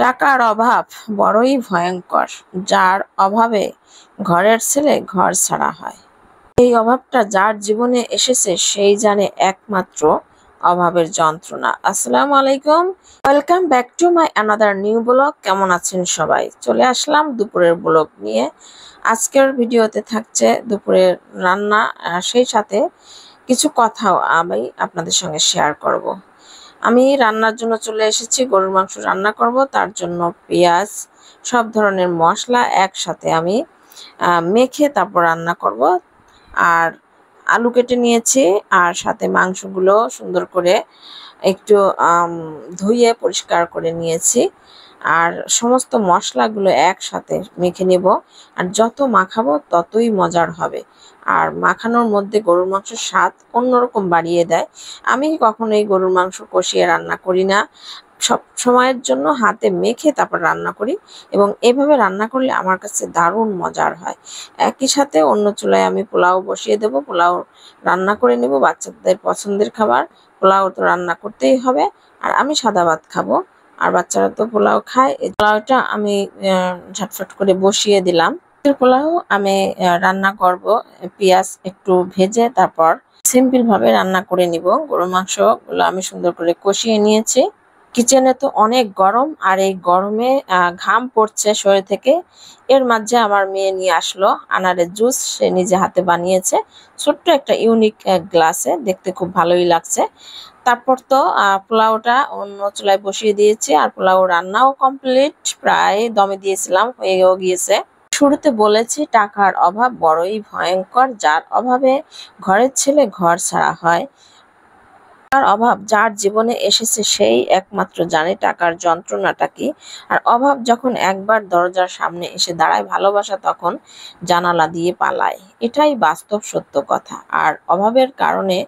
টাকার অভাব বড়ই ভয়ঙ্কর, যার অভাবে ঘরের ছেলে ঘর ছাড়া হয়। এই অভাবটা যার জীবনে এসেছে সেই জানে একমাত্র অভাবের যন্ত্রণা। আসসালামু আলাইকুম, welcome back to my another new blog. কেমন আছেন সবাই? চলে আসলাম দুপুরের ব্লগ নিয়ে। আজকের ভিডিওতে থাকছে দুপুরের রান্না, সেই সাথে কিছু কথাও আমি আপনাদের সঙ্গে শেয়ার করব। আমি রান্নার জন্য চলে এসেছি, গরুর মাংস রান্না করব। তার জন্য পেঁয়াজ, সব ধরনের মশলা একসাথে আমি মেখে তারপর রান্না করব। আর আলু কেটে নিয়েছি, আর সাথে মাংসগুলো সুন্দর করে একটু ধুয়ে পরিষ্কার করে নিয়েছি। আর সমস্ত মশলাগুলো একসাথে মেখে নেব। আর যত মাখাবো ততই মজার হবে। আর মাখানোর মধ্যে গরুর মাংসের স্বাদ অন্যরকম বাড়িয়ে দেয়। আমি কখনোই গরুর মাংস কষিয়ে রান্না করি না, সব সময়ের জন্য হাতে মেখে তারপর রান্না করি, এবং এভাবে রান্না করলে আমার কাছে দারুণ মজার হয়। একই সাথে অন্য চুলায় আমি পোলাও বসিয়ে দেব, পোলাও রান্না করে নেব। বাচ্চাদের পছন্দের খাবার পোলাও তো রান্না করতেই হবে। আর আমি সাদা ভাত খাবো, আর বাচ্চারা তো পোলাও খায়। এই পোলাওটা আমি ঝটফট করে বসিয়ে দিলাম। পোলাও আমি রান্না করব, পেঁয়াজ একটু ভেজে তারপর সিম্পল ভাবে রান্না করে নিব। গরুর মাংসগুলো আমি সুন্দর করে কষিয়ে নিয়েছি। কিচেনে তো অনেক গরম, আর এই গরমে ঘাম পড়ছে শরীর থেকে। এর মাঝে আমার মেয়ে নিয়ে আসলো আনারের জুস, সে নিজে হাতে বানিয়েছে ছোট্ট একটা ইউনিক গ্লাসে, দেখতে খুব ভালোই লাগছে। তারপর তো পোলাওটা অন্য চুলায় বসিয়ে দিয়েছি, আর পোলাও রান্নাও কমপ্লিট, প্রায় দমে দিয়েছিলাম, হয়েও গিয়েছে। শুরুতে বলেছি টাকার অভাব বড়ই ভয়ঙ্কর, যার অভাবে ঘরের ছেলে ঘর ছাড়া হয়। টাকার অভাব যার জীবনে এসেছে সেই একমাত্র জানে টাকার যন্ত্রণাটা কি। আর অভাব যখন একবার দরজার সামনে এসে দাঁড়ায়, ভালোবাসা তখন জানালা দিয়ে পালায়। এটাই বাস্তব সত্য কথা। আর অভাবের কারণে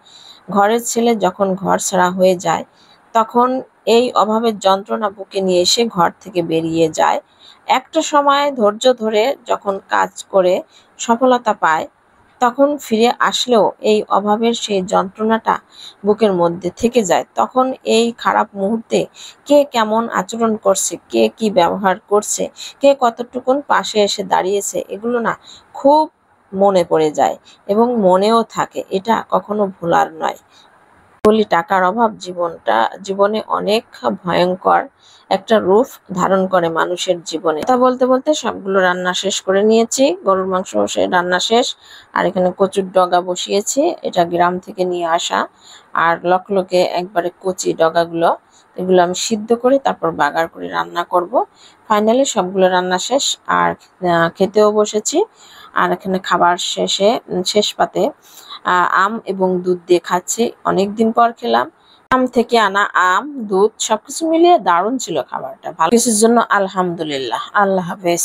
ঘরের ছেলে যখন ঘর ছাড়া হয়ে যায়, তখন এই অভাবের যন্ত্রণা বুকে নিয়ে এসে ঘর থেকে বেরিয়ে যায়। একটা সময় ধৈর্য ধরে যখন কাজ করে সফলতা পায়, তখন ফিরে আসলেও এই অভাবের সেই যন্ত্রণাটা বুকের মধ্যে থেকে যায়। তখন এই খারাপ মুহূর্তে কে কেমন আচরণ করছে, কে কি ব্যবহার করছে, কে কতটুকুন পাশে এসে দাঁড়িয়েছে, এগুলো না খুব মনে পড়ে যায় এবং মনেও থাকে। এটা কখনো ভোলার নয়। বলি টাকার অভাব জীবনে অনেক ভয়ঙ্কর একটা রূপ ধারণ করে মানুষের জীবনে। তা বলতে বলতে সবগুলো রান্না শেষ করে নিয়েছি, গরুর মাংস রান্না শেষ। আর এখানে কচুর ডগা বসিয়েছি, এটা গ্রাম থেকে নিয়ে আসা। আর লকলকে একবারে কচি ডগাগুলো, এগুলো আমি সিদ্ধ করে তারপর বাগার করে রান্না করব। ফাইনালি সবগুলো রান্না শেষ, আর খেতেও বসেছি। আর এখানে খাবার শেষে শেষ পাতে আম এবং দুধ দিয়ে খাচ্ছি, অনেকদিন পর খেলাম। আম থেকে আনা আম, দুধ সবকিছু মিলিয়ে দারুণ ছিল খাবারটা। ভালো কিছুর জন্য আলহামদুলিল্লাহ। আল্লাহ হাফেজ।